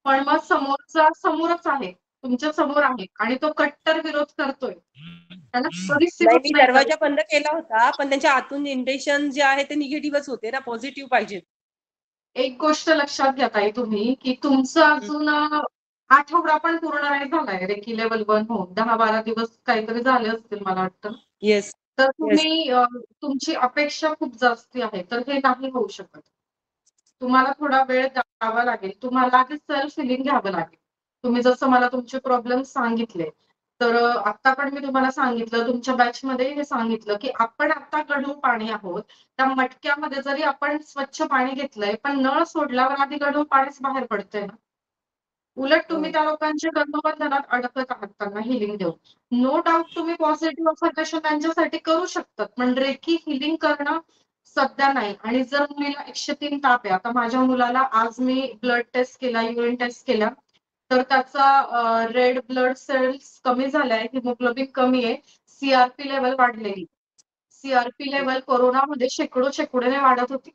पण मग समोरचा समोरच आहे, तुमच्या समोर आहे आणि तो कट्टर विरोध करतोय, त्याला तो नाही, रिसीव्हच मी नाही दरवाजा करायचा. बंद केला होता, पण त्यांच्या आतून इंटेन्शन जे आहे ते निगेटिव्हच होते ना, पॉझिटिव्ह पाहिजे. एक गोष्ट लक्षात घ्या ताई तुम्ही, की तुमचं अजून आठवडा पण पूर्ण नाही झालाय रेकी लेवल 1 होऊन. 10-12 दिवस काहीतरी झाले असतील मला वाटतं. येस. तर येस. तुम्ही तुमची अपेक्षा खूप जास्ती आहे, तर हे नाही होऊ शकत. तुम्हाला थोडा वेळ द्यावा लागेल, तुम्हाला आधी सेल्फ हिलिंग घ्यावं लागेल. तुम्ही जसं मला तुमचे प्रॉब्लेम सांगितले, तर आता पण मी तुम्हाला सांगितलं, तुमच्या बॅचमध्ये हे सांगितलं, की आपण आता गढूळ पाणी आहोत. त्या मटक्यामध्ये जरी आपण स्वच्छ पाणी घेतलंय, पण नळ सोडल्यावर आधी गढूळ पाणीच बाहेर पडतंय ना. उलट तुम्ही त्या लोकांच्या कर्मबंधनात अडकत आहात त्यांना हिलिंग देऊन. नो डाऊट तुम्ही पॉझिटिव्ह अफर्मेशन त्यांच्यासाठी करू शकतात, पण रेकी हिलिंग करणं सध्या नाही. आणि जर मुलीला 103 ताप आहे, आता माझ्या मुलाला आज मी ब्लड टेस्ट केला, युरिन टेस्ट केला, तर त्याचा रेड ब्लड सेल्स कमी झालाय, हिमोग्लोबिन कमी आहे, सीआरपी लेवल वाढलेली. सीआरपी लेवल कोरोनामध्ये शेकडोने वाढत होती.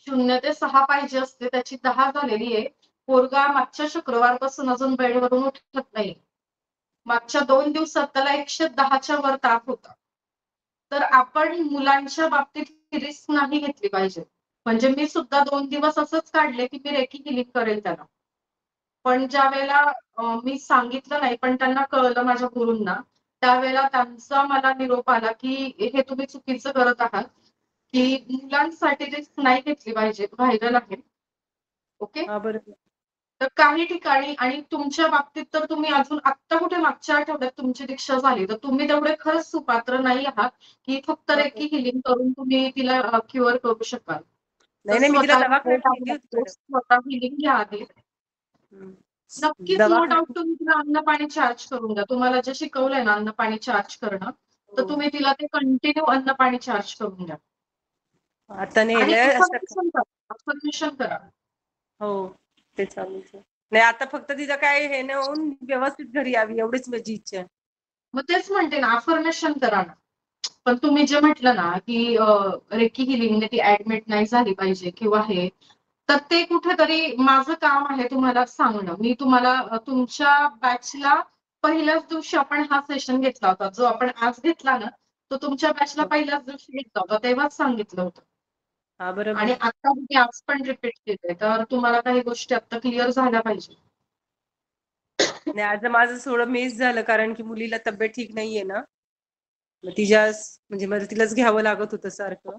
0 ते 6 पाहिजे असते, त्याची 10 झालेली आहे. पोरगा मागच्या शुक्रवारपासून अजून बेडवरून उठत नाही. मागच्या 2 दिवसात त्याला 110च्या वर ताप होता. तर आपण मुलांच्या बाबतीत ही रिस्क नाही घेतली पाहिजे. म्हणजे मी सुद्धा 2 दिवस असंच काढले, की मी रेकी हिलिंग करेल त्याला. पण ज्यावेळेला मी सांगितलं नाही, पण त्यांना कळलं माझ्या गुरूंना, त्यावेळेला त्यांचा मला निरोप आला, की हे तुम्ही चुकीचं करत आहात, की मुलांसाठी रिस्क नाही घेतली पाहिजे, व्हायरल आहे. ओके. हा, बरोबर. तर काही ठिकाणी, आणि तुमच्या बाबतीत तर तुम्ही अजून आत्ता कुठे मागच्या आठवड्यात तुमची दीक्षा झाली, तर तुम्ही तेवढे खरंच सुपात्र नाही आहात, की फक्त रेकी हिलिंग करून तुम्ही तिला क्युअर करू शकाल. तर नाही नाही, मी तिला स्वतः दवाखान्यात नेली होती मॅडम. स्वतः हिलिंग घ्या आधी. नक्कीच, नो डाऊट दवाखान्यात. तुम्ही तिला अन्न पाणी चार्ज करून द्या. तुम्हाला जे शिकवलंय ना अन्न पाणी चार्ज करणं, तर तुम्ही तिला ते कंटिन्यू अन्न पाणी चार्ज करून द्या. आता आणि नेलंय असं. अफर्मेशन करा. हो, ते चालूच आहे. नाही, आता फक्त तिचं काय हे नाही होऊन व्यवस्थित घरी यावी एवढीच माझी इच्छा आहे. मग तेच म्हणते ना, अफर्मेशन करा ना. पण तुम्ही जे म्हटलं ना, की रेकी हिलिंगने ती ऍडमिट नाही झाली पाहिजे किंवा हे, तर ते कुठेतरी माझं काम आहे तुम्हाला सांगणं. मी तुम्हाला तुमच्या बॅचला पहिल्याच दिवशी आपण हा सेशन घेतला होता, जो आपण आज घेतला ना, तो तुमच्या बॅचला पहिल्याच दिवशी घेतला होता, तेव्हाच सांगितलं होतं. हा, बरोबर. आणि आता मी आज पण रिपीट केलंय, तर तुम्हाला काही गोष्टी आता क्लिअर झाल्या पाहिजे. नाही आज माझं थोडं मिस झालं कारण की मुलीला तब्येत ठीक नाहीये ना. मग म्हणजे मला तिलाच घ्यावं लागत होतं सारखं.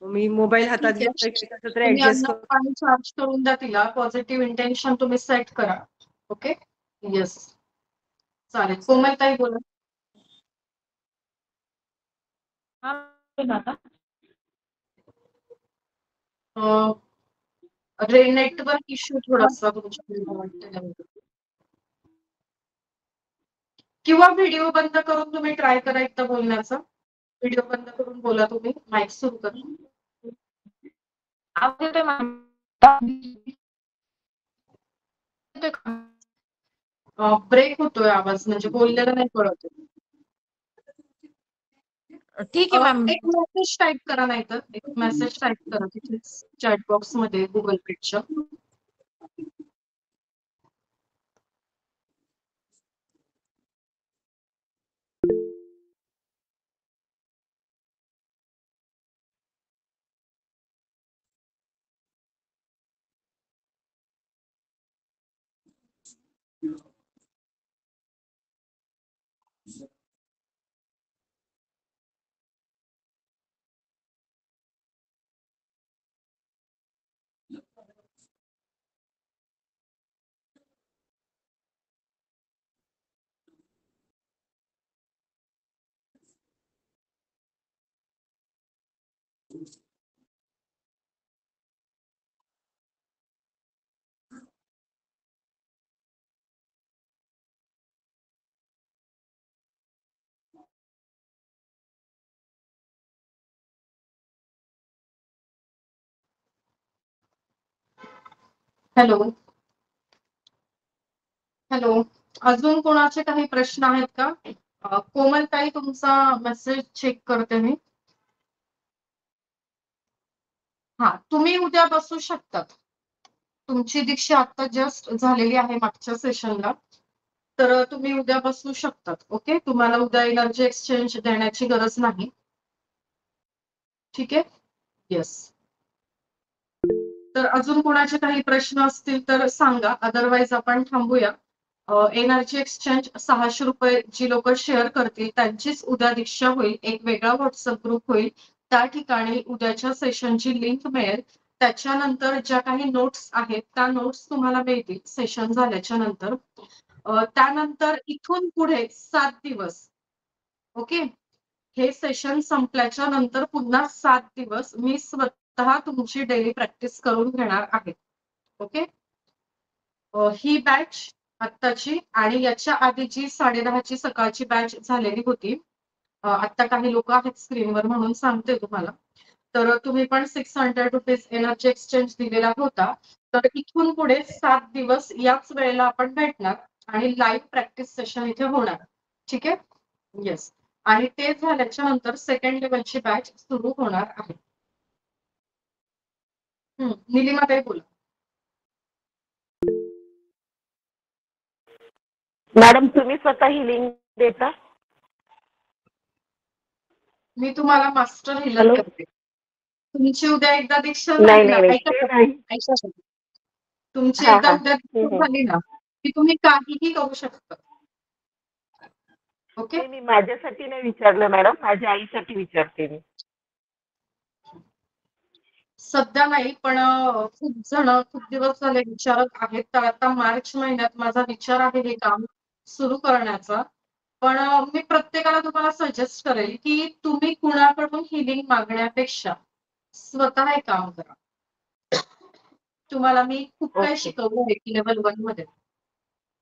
मग मी मोबाईल हातात ठीक आहे. घेतलं कसं तरी तुम्ही ऍडजस्ट अन्न करून. पाणी चार्ज करून द्या तिला. पॉझिटिव्ह इंटेन्शन तुम्ही सेट करा. ओके. येस. चालेल. कोमलताई बोला. हा बोला आता. नेटवर्क इश्यू थोडासा तुमच्याकडे वाटतंय. किंवा व्हिडिओ बंद करून तुम्ही ट्राय करा एकदा बोलण्याचा. व्हिडिओ बंद करून बोला तुम्ही. माईक सुरू करा. आवाज येतोय मॅम? ब्रेक होतोय आवाज म्हणजे बोललेला नाही कळत. ठीक आहे मॅम. एक मेसेज टाइप करा नाहीतर एक मेसेज टाइप करा तिथे चॅट बॉक्स मध्ये गुगल मीटच्या. हॅलो. हॅलो. अजून कोणाचे काही प्रश्न आहेत का? कोमलताई तुमचा मेसेज चेक करते मी. हा तुम्ही उद्या बसू शकतात. तुमची दीक्षा आता जस्ट झालेली आहे मागच्या सेशनला. तर तुम्ही उद्या बसू शकतात. ओके. तुम्हाला उद्या एनर्जी एक्सचेंज देण्याची गरज नाही. ठीक आहे. येस. तर अजून कोणाचे काही प्रश्न असतील तर सांगा. अदरवाईज आपण थांबूया. एनर्जी एक्सचेंज 600 रुपये जी लोक शेअर करतील त्यांचीच उद्या दीक्षा होईल. एक वेगळा व्हॉट्सअप ग्रुप होईल. त्या ठिकाणी उद्याच्या सेशनची लिंक मिळेल. त्याच्यानंतर ज्या काही नोट्स आहेत त्या नोट्स तुम्हाला मिळतील सेशन झाल्याच्या नंतर. त्यानंतर इथून पुढे 7 दिवस. ओके. हे सेशन संपल्याच्या नंतर पुन्हा 7 दिवस मी स्वतः तुमची डेली प्रॅक्टिस करून घेणार आहे. ओके. ही बॅच आत्ताची आणि याच्या आधी जी 10:30ची सकाळची बॅच झालेली होती. आता काही लोक आहेत स्क्रीनवर म्हणून सांगते तुम्हाला. तर तुम्ही पण 600 रुपीज एनर्जी एक्सचेंज दिलेला होता. तर इथून पुढे 7 दिवस याच वेळेला आपण भेटणार आणि लाईव्ह प्रॅक्टिस सेशन इथे होणार. ठीक आहे. येस. आणि ते झाल्याच्या नंतर सेकंड लेवलची बॅच सुरू होणार आहे. निलिमाताई बोला. मॅडम तुम्ही स्वतः हिलिंग देता? मी तुम्हाला मास्टर हिलर हॅलो? करते. तुमची उद्या एकदा दीक्षा नाही झाली ना. नाही नाही ऐका ते नाही. ऐका. तुमची हा एकदा हा. उद्या दीक्षा हम्म. झाली ना की तुम्ही काहीही करू शकता. ओके. ते मी माझ्यासाठी नाही विचारलं मॅडम, माझ्या आईसाठी विचारते मी. सध्या नाही पण खूप जण खूप दिवस झाले विचारत आहेत. तर आता मार्च महिन्यात माझा विचार आहे हे काम सुरू करण्याचा. पण मी प्रत्येकाला तुम्हाला सजेस्ट करेल की तुम्ही कुणाकडून हिलिंग मागण्यापेक्षा स्वतः हे काम करा. तुम्हाला मी खूप काही ओके. शिकवलं आहे की लेवल 1 मध्ये.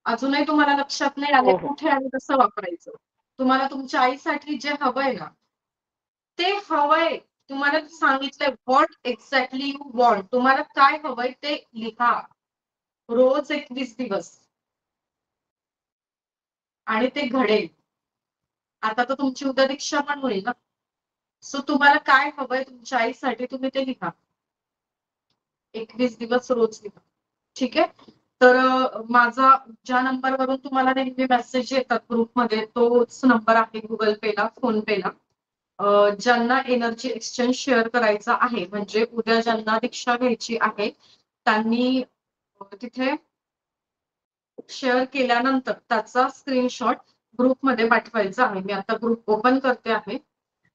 अजूनही तुम्हाला लक्षात नाही आले हो हो. कुठे आणि कसं वापरायचं. तुम्हाला तुमच्या आईसाठी जे हवंय ना ते हवंय. तुम्हाला सांगितलंय व्हॉट एक्झॅक्टली यू वॉन्ट. तुम्हाला काय हवंय ते लिहा. रोज 21 दिवस आणि ते घडेल. आता तर तुमची उद्या दीक्षा पण होईल ना. सो तुम्हाला काय हवंय तुमच्या आईसाठी तुम्ही ते लिहा. 21 दिवस रोज लिहा. ठीक आहे. तर माझा ज्या नंबरवरून तुम्हाला नेहमी मेसेज येतात ग्रुपमध्ये तोच नंबर आहे गुगल पेला, फोन पेला. ज्यांना एनर्जी एक्सचेंज शेअर करायचा आहे म्हणजे उद्या ज्यांना दीक्षा घ्यायची आहे त्यांनी तिथे शेअर केल्यानंतर त्याचा स्क्रीनशॉट ग्रुपमध्ये पाठवायचा आहे. मी आता ग्रुप ओपन करते आहे.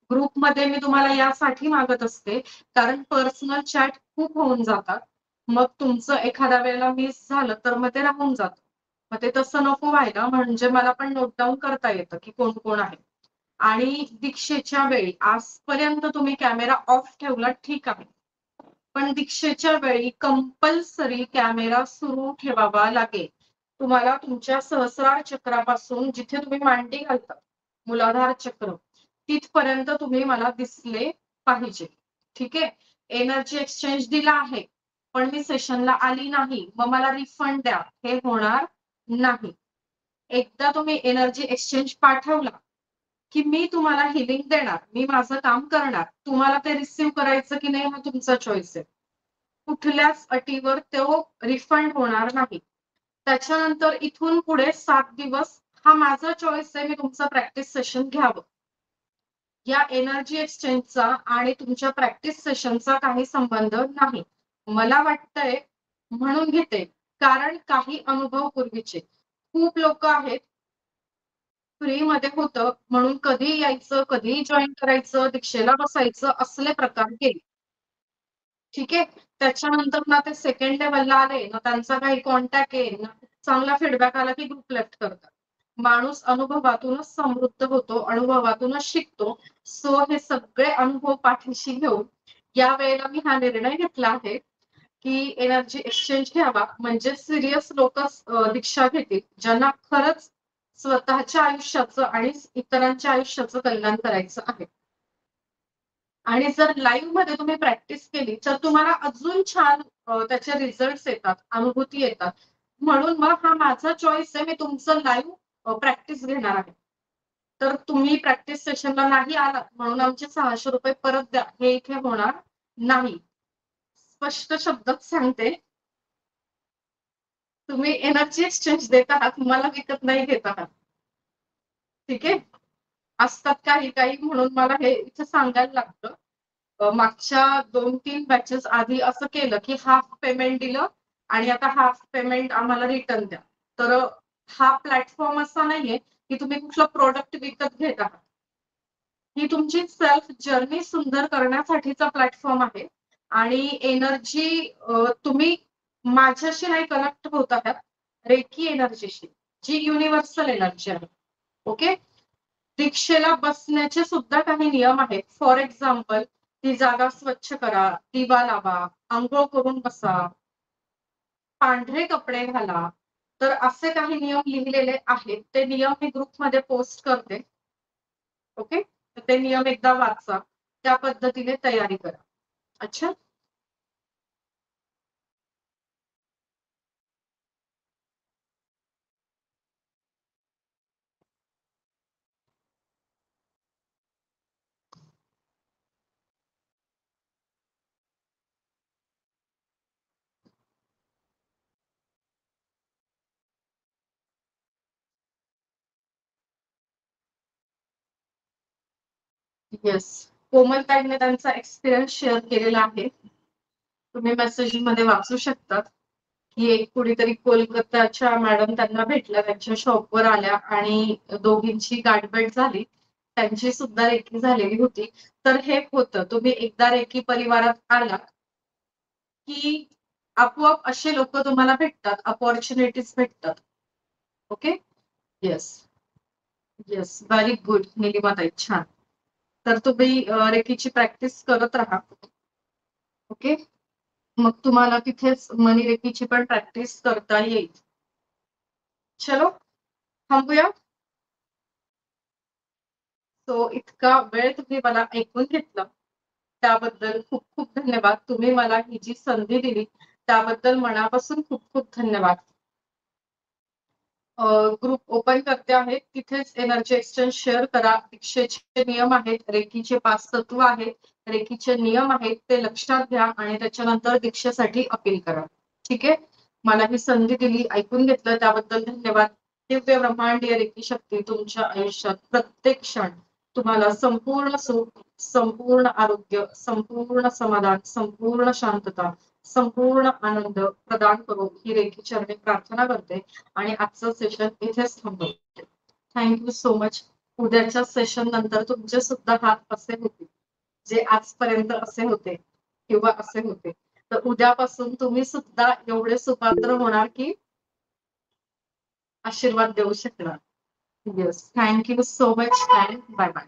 ग्रुपमध्ये मी तुम्हाला यासाठी मागत असते कारण पर्सनल चॅट खूप होऊन जातात. मग तुमचं एखाद्या वेळेला मिस झालं तर मग ते राहून जातं. मग ते तसं नको व्हायला म्हणजे मला पण नोट डाऊन करता येतं की कोण कोण आहे. आणि दीक्षेच्या वेळी आजपर्यंत तुम्ही कॅमेरा ऑफ ठेवला ठीक आहे. पण दीक्षेच्या वेळी कंपल्सरी कॅमेरा सुरू ठेवावा लागेल. तुम्हाला तुमच्या सहस्रार चक्रापासून जिथे तुम्ही मांडी घालता मूलाधार चक्र तिथपर्यंत तुम्ही मला दिसले पाहिजे. ठीक आहे. एनर्जी एक्सचेंज दिला आहे पण मी सेशनला आली नाही मग मला रिफंड द्या हे होणार नाही. एकदा तुम्ही एनर्जी एक्सचेंज पाठवला की मी तुम्हाला हिलिंग देणार, मी माझं काम करणार. तुम्हाला ते रिसीव्ह करायचं की नाही हा तुमचा चॉईस आहे. कुठल्याच अटीवर तो रिफंड होणार नाही. त्याच्यानंतर इथून पुढे 7 दिवस हा माझा चॉईस आहे, मी तुमचं प्रॅक्टिस सेशन घ्यावं. या एनर्जी एक्सचेंजचा आणि तुमच्या प्रॅक्टिस सेशनचा काही संबंध नाही. मला वाटतंय म्हणून घेते कारण काही अनुभव पूर्वीचे खूप लोक आहेत फ्री मध्ये होतं म्हणून कधी यायचं कधी जॉईन करायचं दीक्षेला बसायचं असले प्रकार केले. ठीक आहे. त्याच्यानंतर ना ते सेकंड लेवलला आले ना त्यांचा काही कॉन्टॅक्ट येईल ना चांगला फीडबॅक आला की ग्रुप लेफ्ट करतात. माणूस अनुभवातूनच समृद्ध होतो, अनुभवातूनच शिकतो. सो हे सगळे अनुभव पाठीशी घेऊन या वेळेला मी हा निर्णय घेतला आहे की एनर्जी एक्सचेंज घ्यावा म्हणजे सिरियस लोक दीक्षा घेतील ज्यांना खरंच स्वतःच्या आयुष्याचं आणि इतरांच्या आयुष्याचं कल्याण करायचं आहे. आणि जर लाईव्ह मध्ये तुम्ही प्रॅक्टिस केली तर तुम्हाला अजून छान त्याचे रिझल्ट येतात, अनुभूती येतात. म्हणून मग हा माझा चॉईस आहे, मी तुमचं लाईव्ह प्रॅक्टिस घेणार आहे. तर तुम्ही प्रॅक्टिस सेशनला नाही आलात म्हणून आमचे 600 रुपये परत द्या हे इथे होणार नाही. स्पष्ट शब्दात सांगते. तुम्ही एनर्जी एक्सचेंज देत आहात, मला विकत नाही घेत आहात. ठीक आहे. असतात काही काही म्हणून मला हे इथे सांगायला लागतं. मागच्या 2-3 बॅचेस आधी असं केलं की हाफ पेमेंट दिलं आणि आता हाफ पेमेंट आम्हाला रिटर्न द्या. तर हा प्लॅटफॉर्म असा नाहीये की तुम्ही कुठलं प्रोडक्ट विकत घेत आहात. ही तुमची सेल्फ जर्नी सुंदर करण्यासाठीचा प्लॅटफॉर्म आहे. आणि एनर्जी तुम्ही माझ्याशी नाही कनेक्ट होत आहात, रेकी एनर्जीशी जी युनिव्हर्सल एनर्जी आहे. ओके. दीक्षेला बसण्याचे सुद्धा काही नियम आहेत. फॉर एक्झाम्पल ती जागा स्वच्छ करा, दिवा लावा, अंघोळ करून बसा, पांढरे कपडे घाला. तर असे काही नियम लिहिलेले आहेत. ते नियम मी ग्रुपमध्ये पोस्ट करते. ओके. तर ते नियम एकदा वाचा, त्या पद्धतीने तयारी करा. अच्छा. येस. कोमलताईने त्यांचा एक्सपिरियन्स शेअर केलेला आहे. तुम्ही मेसेज मध्ये वाचू शकतात की एक कुणीतरी कोलकाताच्या मॅडम त्यांना भेटल्या, त्यांच्या शॉपवर आल्या आणि दोघींची गाठभेट झाली. त्यांची सुद्धा रेकी झालेली होती. तर हे होतं, तुम्ही एकदा रेकी परिवारात आला की आपोआप असे लोक तुम्हाला भेटतात, अपॉर्च्युनिटीज भेटतात. Okay. Yes. Yes. Very good निलिमाताई, छान. तर तुम्ही रेकीची प्रॅक्टिस करत राहा. ओके. मग तुम्हाला तिथेच मनी रेकीची पण प्रॅक्टिस करता येईल. चलो थांबूया. सो इतका वेळ तुम्ही मला ऐकून घेतलं त्याबद्दल खूप खूप धन्यवाद. तुम्ही मला ही जी संधी दिली त्याबद्दल मनापासून खूप खूप धन्यवाद. ग्रुप ओपन करते आहे, तिथेच एनर्जी एक्सचेंज शेअर करा. दीक्षेचे नियम आहेत, रेकीचे 5 तत्व आहेत, रेकीचे नियम आहेत, ते लक्षात घ्या आणि त्याच्यानंतर दीक्षेसाठी अपील करा. ठीक आहे. मला ही संधी दिली, ऐकून घेतलं त्याबद्दल धन्यवाद. दिव्य ब्रह्मांडीय रेकी शक्ती तुमच्या आयुष्यात प्रत्येक क्षण तुम्हाला संपूर्ण सुख, संपूर्ण आरोग्य, संपूर्ण समाधान, संपूर्ण शांतता, संपूर्ण आनंद प्रदान करो ही रेखी चरणी प्रार्थना करते आणि आजचं सेशन इथेच थांबवते. Thank you so much. उद्याच्या सेशन नंतर तुमचे सुद्धा हात असे होतील जे आजपर्यंत असे होते किंवा असे होते, तर उद्यापासून तुम्ही सुद्धा एवढे सुपात्र होणार की आशीर्वाद देऊ शकणार. Yes, thank you so much and bye bye.